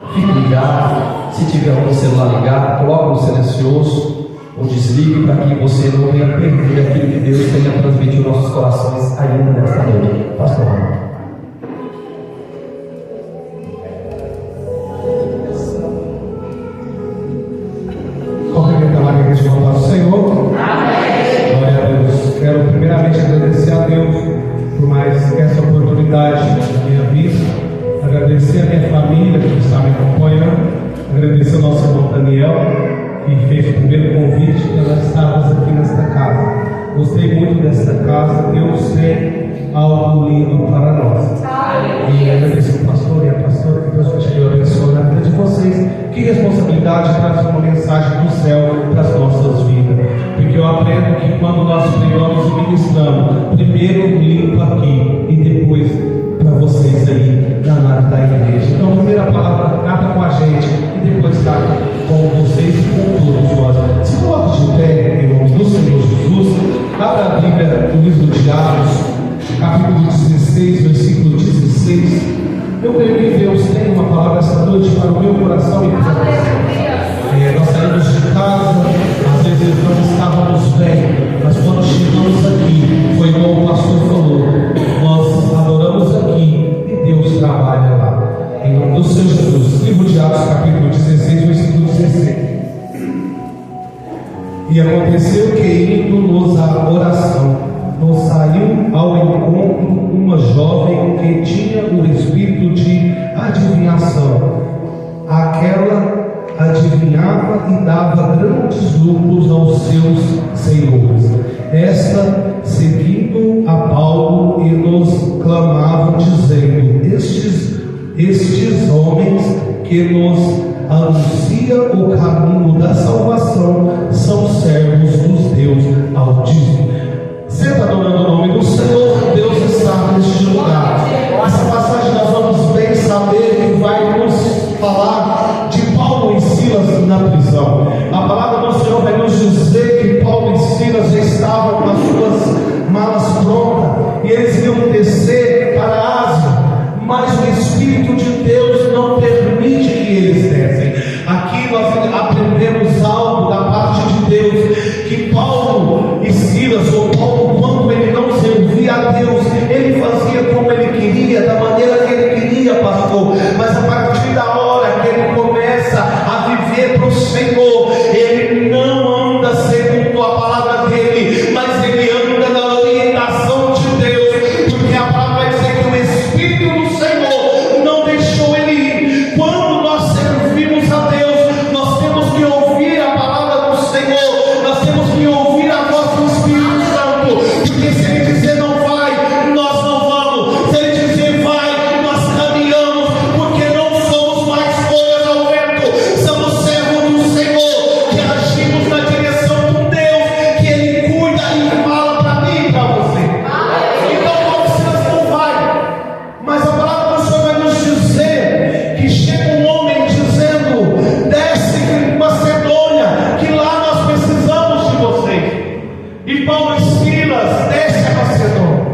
Fique ligado. Se tiver um celular ligado, coloque no silencioso ou desligue para que você não venha perder aquilo que Deus tenha transmitido aos nossos corações ainda nesta noite. Pastor Ramon. Cumprimento a igreja de louvor ao Senhor. Amém. Glória a Deus. Quero primeiramente agradecer a Deus por mais essa oportunidade na minha vida. Agradecer a minha família que está me acompanhando. Agradecer ao nosso irmão Daniel, que fez o primeiro convite para estarmos aqui nesta casa. Gostei muito desta casa. Deus tem algo lindo para nós. E agradeço ao pastor e a pastora, que Deus continue abençoando na vida de vocês. Que responsabilidade trazer uma mensagem do céu para as nossas vidas. Porque eu aprendo que quando nós pregamos e ministramos, primeiro limpo aqui e depois para vocês aí na nave da igreja. Então, a primeira palavra trata com a gente e depois trata com vocês e com todos nós. Se coloque de pé em nome do Senhor Jesus. Abra a Bíblia do livro de Atos, capítulo 16, versículo 16. Eu creio que Deus tem uma palavra essa noite para o meu coração e para você. Nós saímos de casa, às vezes não estávamos bem, mas quando chegamos aqui, foi como o pastor falou, nós adoramos aqui e Deus trabalha lá. Em nome do Senhor Jesus. Livro de Atos, capítulo 16, versículo 16. E aconteceu que, indo-nos à oração, nos saiu ao encontro uma jovem que tinha o espírito de adivinhação. Aquela adivinhava e dava grandes lucros aos seus senhores. Esta, seguindo a Paulo, e nos clamavam, dizendo: estes homens que nos anuncia o caminho da salvação são servos dos Deus Altíssimo. Você está adorando o nome do Senhor? Deus está neste lugar. Essa passagem nós vamos bem saber que vai nos falar de Paulo e Silas na prisão. A palavra do Senhor vai nos dizer que Paulo e Silas já estavam com as suas malas prontas e eles iam descer para a Ásia, mas o Espírito de Deus não permite que eles descem. Aqui nós aprendemos algo da parte de Deus, que Paulo e Silas, ou Paulo, quando ele não servia a Deus, ele fazia como ele queria, da maneira que ele queria, pastor. Mas a partir da hora que ele começa a viver para o Senhor, ele não anda segundo a palavra dele, mas ele anda na orientação de Deus, porque a palavra vai dizer que o Espírito do Senhor não deixou ele ir. Quando nós servimos a Deus, nós temos que ouvir a palavra do Senhor, nós temos que ouvir a voz do Espírito Santo, porque se ele dizer não vai, nós não vamos. Se ele dizer vai, nós caminhamos, porque não somos mais folhas ao vento, somos servos do Senhor, que agimos na direção do Deus que ele cuida e fala para mim e para você. Então Paulo e Silas não vai, mas a palavra do Senhor vai nos dizer que chega um homem dizendo: desce em Macedônia, que lá nós precisamos de vocês. E Paulo e Silas desce a Macedônia.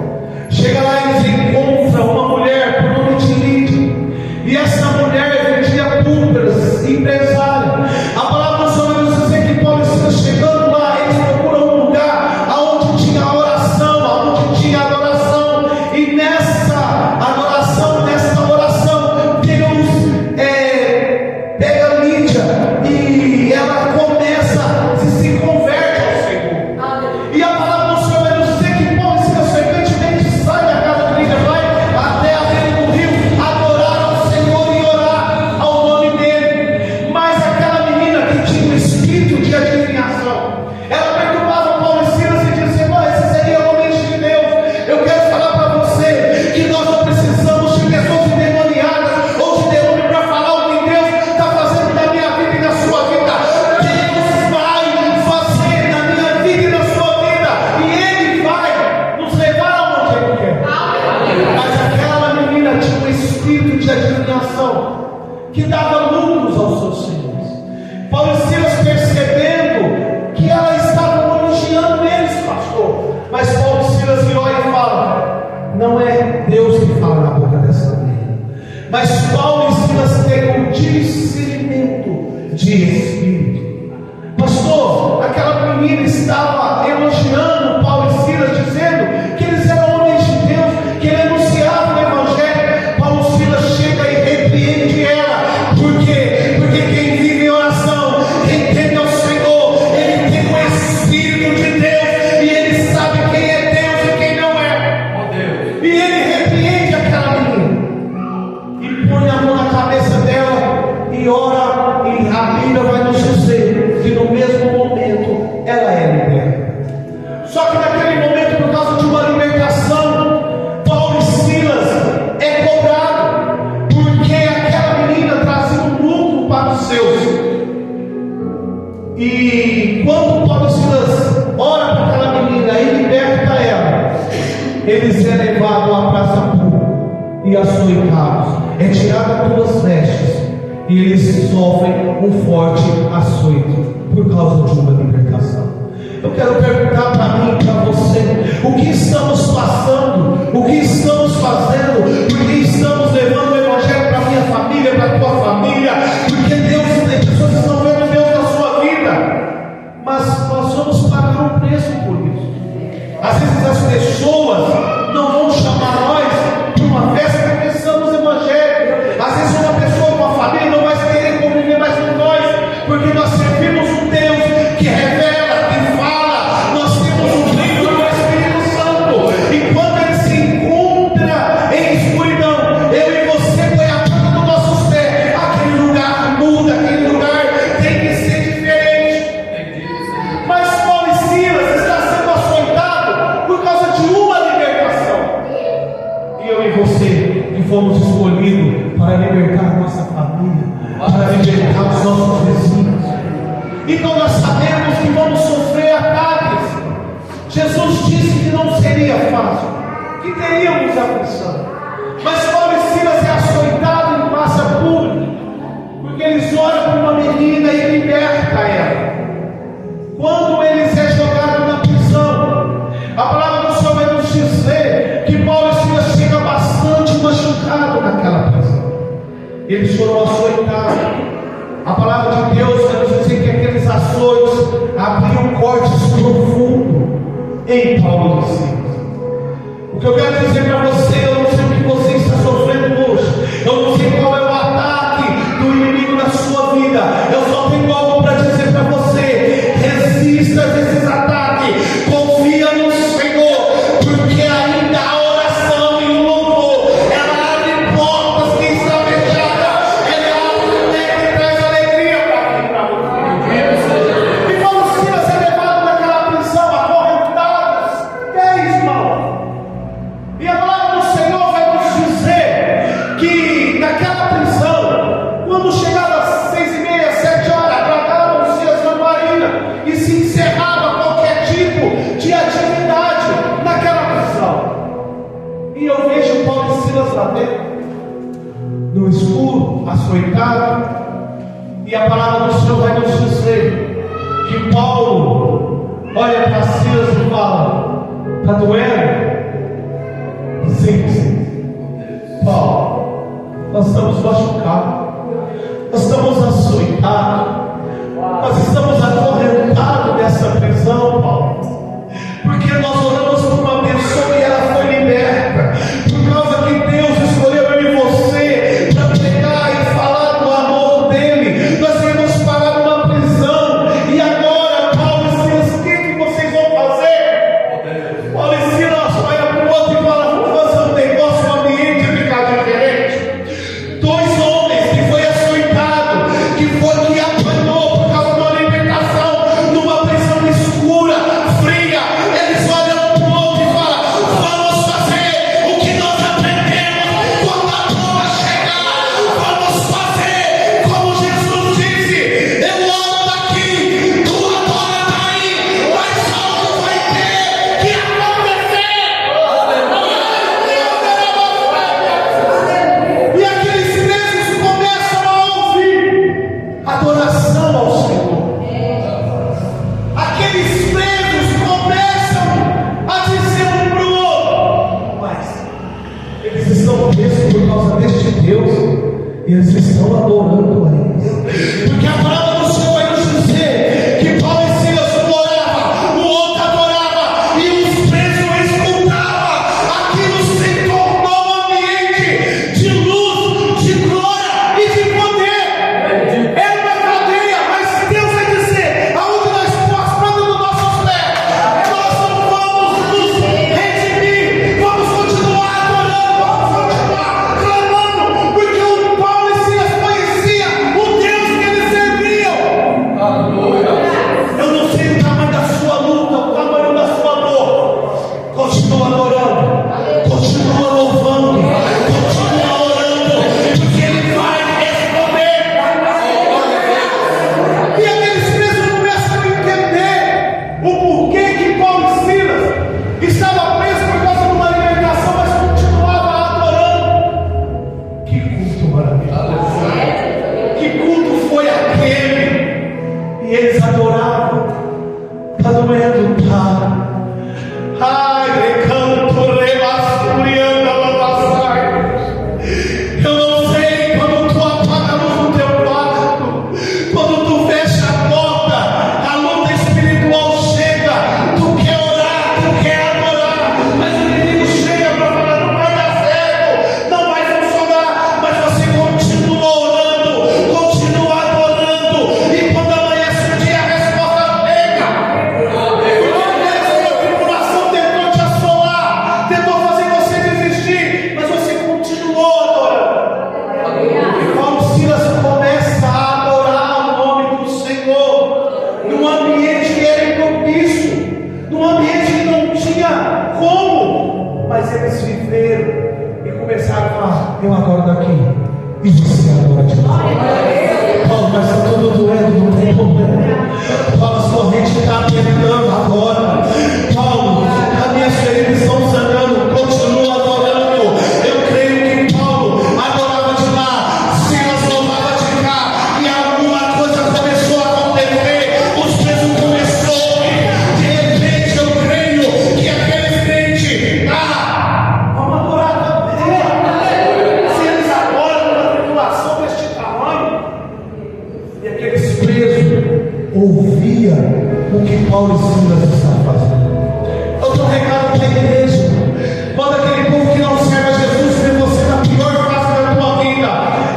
Chega lá e eles encontram uma mulher por nome de Lídia, e essa mulher vendia púlpiras, empresária. A palavra do Senhor vai nos dizer que Paulo e Silas, chegando lá, eles procuram um lugar onde tinha oração, onde tinha adoração, e nessa adoração, nessa oração, Deus pega Lídia e ela começa, se converte ao Senhor. E a palavra do Senhor vai nos dizer que Paulo e Silas frequentemente saem da casa de Lídia, vai até a beira do rio adorar ao Senhor e orar ao nome dele. Mas aquela menina que tinha um espírito de adivinhação, ela perturbava Paulo e Silas e dizia: mas esse seria homens de Deus. Eu quero falar para você que nós não precisamos de pessoas endemoniadas ou de demônio para falar o que Deus está fazendo na minha vida e na sua vida. Deus vai fazer na minha vida e na sua vida, e Ele vai nos levar aonde Ele quer. Mas aquela menina tinha um espírito de adivinhação que dava lucros aos seus senhores. Paulo e Silas, percebendo que ela estava elogiando eles, pastor, mas Paulo e Silas virou e fala: não é Deus que fala na boca dessa menina, mas Paulo e Silas têm um discernimento de espírito. Pastor, aquela menina estava elogiando Paulo e Silas, dizendo que eles eram homens de Deus, que ele anunciava o Evangelho. Paulo e Silas chega e repreende ela. Por quê? Porque quem vive em oração, quem teme ao Senhor, ele tem o Espírito de Deus, e ele sabe quem é Deus e quem não é. E ele repreende aquela menina e põe a mão na cabeça dela e ora, e a Bíblia vai nos dizer que no mesmo momento ela é liberta. Só que naquele momento, por causa de uma libertação, Paulo e Silas é cobrado, porque aquela menina trazia um lucro para os seus. E quando Paulo e Silas ora para aquela menina e liberta ela, eles é levado à praça pública e açoitados, é tirada as suas vestes, e eles sofrem um forte açoite por causa de uma libertação. Eu quero perguntar para mim e para você: o que estamos passando? O que estamos fazendo? Porque estamos levando o Evangelho para a minha família, para a tua família? Porque Deus, tem pessoas que estão vendo Deus na sua vida, mas nós vamos pagar um preço por isso. Às vezes as pessoas não vão chamar nós para uma festa porque precisamos do Evangelho. Às vezes uma pessoa, uma família não vai querer conviver mais com nós, porque nós servimos um Deus que revela, que fala. Nós temos um livro do Espírito Santo, e quando ele se encontra em escuridão, eu e você põe a ponta dos nossos pés, aquele lugar muda, aquele lugar tem que ser diferente. Mas Paulo e Silas está sendo açoitado por causa de uma libertação, e eu e você que fomos escolhidos para libertar nossa família, para libertar os nossos vizinhos. Então nós sabemos que vamos sofrer ataques. Jesus disse que não seria fácil, que teríamos aflição. Mas Paulo e Silas é açoitado em praça pública, porque eles oram por uma menina e liberta ela. Quando eles é jogado na prisão, a palavra do Senhor vai nos dizer que Paulo e Silas chegam bastante machucados naquela prisão. Eles foram açoitados. A palavra de Deus vai nos dizer que aqueles açoites abriam cortes profundos em Paulo e Silas. O que eu quero dizer para você, eu não sei o que você está sofrendo hoje, eu não sei qual é o ataque do inimigo na sua vida, eu só tenho algo para dizer para você: resista a esses ataques, confia no Senhor, porque ainda a oração e o louvor, ela abre portas que estão fechadas, ela abre e traz alegria para mim, para você. E quando Silas é levado naquela prisão, acorrentados, 10 mãos, e a palavra do Senhor vai nos dizer que naquela prisão, quando chegava às 6h30, 7 horas, apagavam-se as lamparinas e se encerrava qualquer tipo de atividade naquela prisão. E eu vejo Paulo e Silas lá dentro, no escuro, açoitado, e a palavra do Senhor vai nos dizer que Paulo olha para Silas e fala: está doendo? Sim. Paulo, nós estamos machucados, nós estamos açoitados, nós estamos acorrentados nessa prisão, Paulo, porque nós oramos por uma pessoa e ela foi liberta, por causa que Deus escolheu eu e você para pegar e falar do amor dele. Nós viemos parar numa prisão, e agora, Paulo e Silas, o que vocês vão fazer? Paulo e Silas olha para o outro e fala: vamos fazer um negócio, um ambiente ficar diferente. 2 homens que ouvia o que Paulo e Silas estavam fazendo. Eu tenho um recado para a igreja. Quando aquele povo que não serve a Jesus vê você na pior fase da tua vida,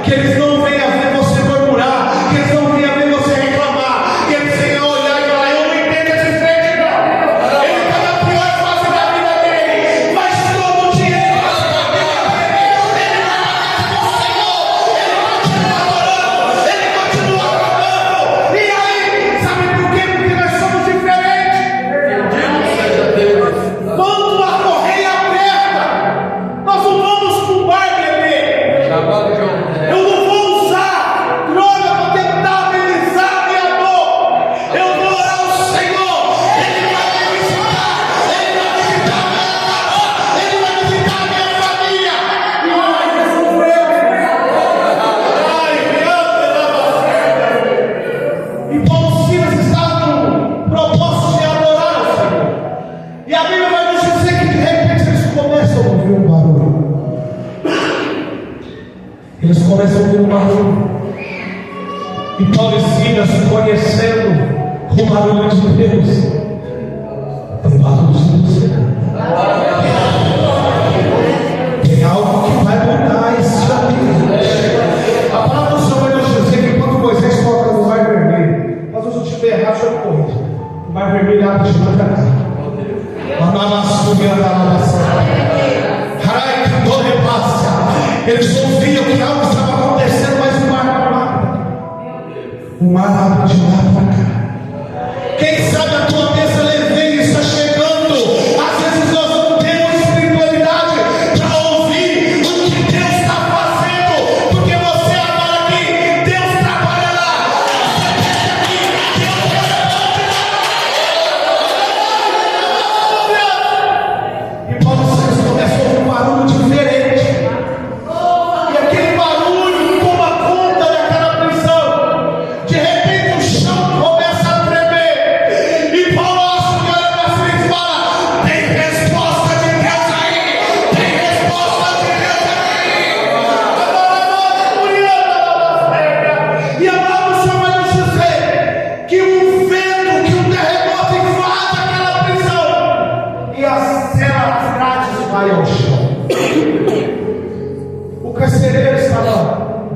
que eles não venham ver você murmurar, que eles não venham ver você reclamar, que eles venham olhar e falar: eu não entendo esse crente, não. Ele está na pior fase da vida dele, mas todo dia ele vai se ele vai com o Senhor, ele continua adorando, ele continua cantando. E aí, sabe por quê? Porque nós somos diferentes. Quando a correia aperta, nós não vamos para o bar beber. Eu não vou usar droga para tentar amenizar a minha dor. Eu vou orar ao Senhor. Ele vai me visitar. Ele vai visitar a minha casa. Ele vai visitar a minha família. E vai resolver. E Paulo e Silas estavam propostos de adorar ao Senhor. E a Bíblia vai nos dizer que de repente eles começam a ouvir um barulho. Eles começam a ouvir um barulho. E Paulo e Silas, conhecendo o barulho de Deus, tem barulho de você. Tem algo que vai mudar esse ambiente. A palavra do Senhor vai nos dizer que quando Moisés toca no Mar Vermelho, mas se eu estiver errado, eu corrijo. O Mar Vermelho abre de outra casa. Eles ouviam que algo estava acontecendo, mas o mar não abre. O mar abre de lá para cá. Quem sabe a tua mesa levei está chegando. Às vezes nós não temos espiritualidade para ouvir o que Deus está fazendo, porque você agora aqui, Deus trabalha lá. Você aqui, Deus trabalha. E Paulo e Silas começam a ouvir um barulho diferente. E aquele barulho toma conta daquela prisão. De repente o chão começa a tremer. E Paulo acha que olha para frente e fala: tem resposta de Deus aí. Tem resposta de Deus aí. E agora o Senhor vai nos dizer que um vento, que um terremoto invade aquela prisão. E as grades vai ao chão. O carcereiro estava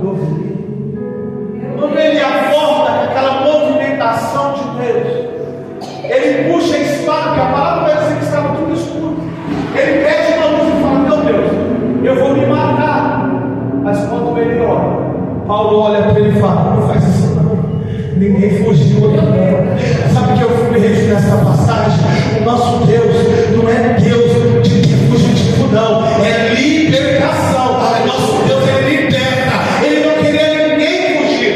dormindo. Quando ele acorda com aquela movimentação de Deus, ele puxa a espada, que a palavra vai dizer que estava tudo escuro. Ele pede uma luz e fala: meu Deus, eu vou me matar. Mas quando ele olha, Paulo olha para ele e fala: não faz isso não. Ninguém fugiu aqui não. Sabe o que eu vejo nessa passagem? O nosso Deus não é Deus de fugitivo não, é libertação. O nosso Deus, ele liberta. Ele não queria ninguém fugir.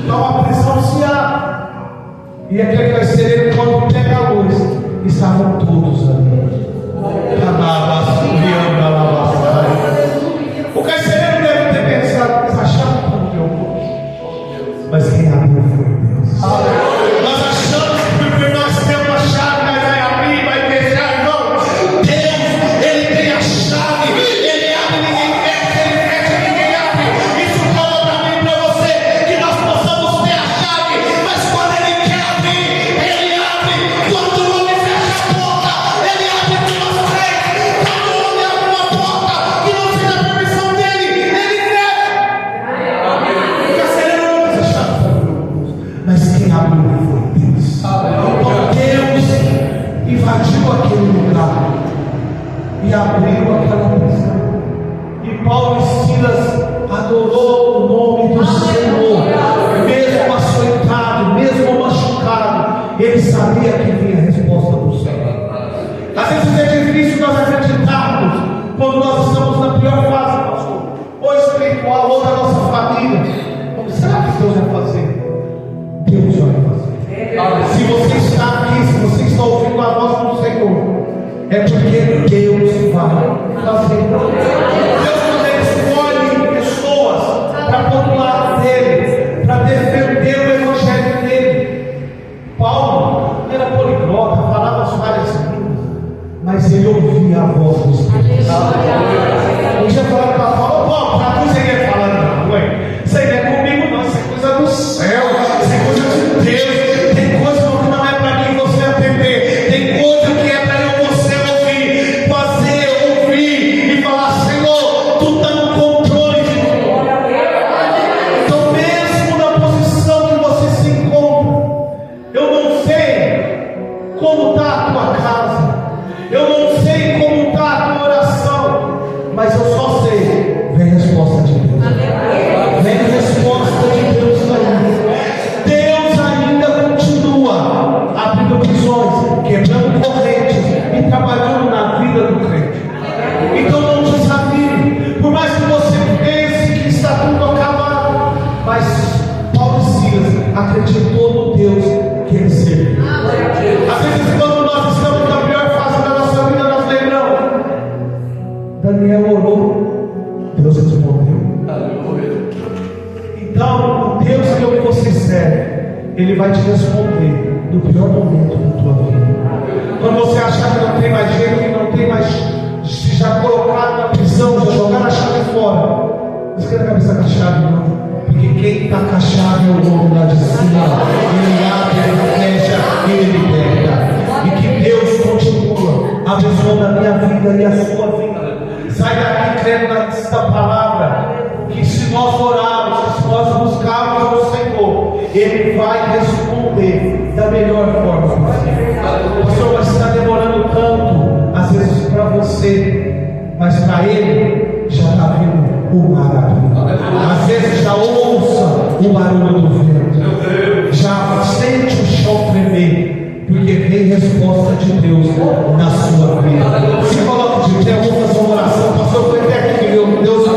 Então a prisão se abre. E aquele carcereiro, quando pega a luz, estavam todos ali. O carcereiro deve ter pensado: mas acharam que não deu. Mas quem abriu foi Deus. Nós achamos que porque nós temos a chave, nós vai abrir, vai fechar. Não. Deus, ele tem a chave. Ele abre, ninguém fecha. Ele fecha, ninguém abre. Isso fala para mim e para você que nós possamos ter a chave. Mas quando ele quer abrir, ele abre. Quando o homem fecha a porta, ele abre com você. Quando o homem abre uma porta que não seja a permissão dele, ele fecha. O carcereiro não fez a chave. Mas quem abriu foi Deus. Então Deus invadiu aquele lugar e abriu aquela prisão. E Paulo e Silas adorou o nome do Senhor, mesmo açoitado, mesmo machucado. Ele sabia que vinha a resposta do Senhor. Às vezes é difícil nós acreditarmos quando nós estamos na pior fase, pastor, ou espiritual, ou da nossa família. Será que Deus vai fazer? Deus vai fazer. Se você está aqui, se você está ouvindo a voz do Senhor, é porque Deus vai fazer. Deus, quando Ele escolhe pessoas para pôr do lado dele, para defender o evangelho dele. Paulo era poliglota, falava as várias línguas, mas ele ouvia a voz do Espírito Santo. Um dia falaram para Paulo: traduz ele falando, não é? Isso aí não é comigo não, isso é coisa do céu, isso é coisa de Deus. Daniel orou, Deus respondeu. Então, o Deus que você serve, Ele vai te responder no pior momento da tua vida. Quando você achar que não tem mais jeito, que não tem mais, se já colocar na prisão, já jogar a chave fora, não esquenta a cabeça com a chave, não. Porque quem está com a chave é o homem lá de cima. Ele abre, ele fecha, ele liberta. E que Deus continua abençoando a minha vida e a sua vida. Sai daqui crendo nesta palavra. Que se nós orarmos, que se nós buscarmos o Senhor, Ele vai responder da melhor forma possível. Pastor, mas está demorando tanto, às vezes para você, mas para Ele já está vindo o mar abrir. Às vezes já ouça o barulho do vento, já sente o chão tremer, porque vem resposta de Deus na sua vida. Se coloque de pé, vamos fazer uma oração. Pastor, foi até aqui, Deus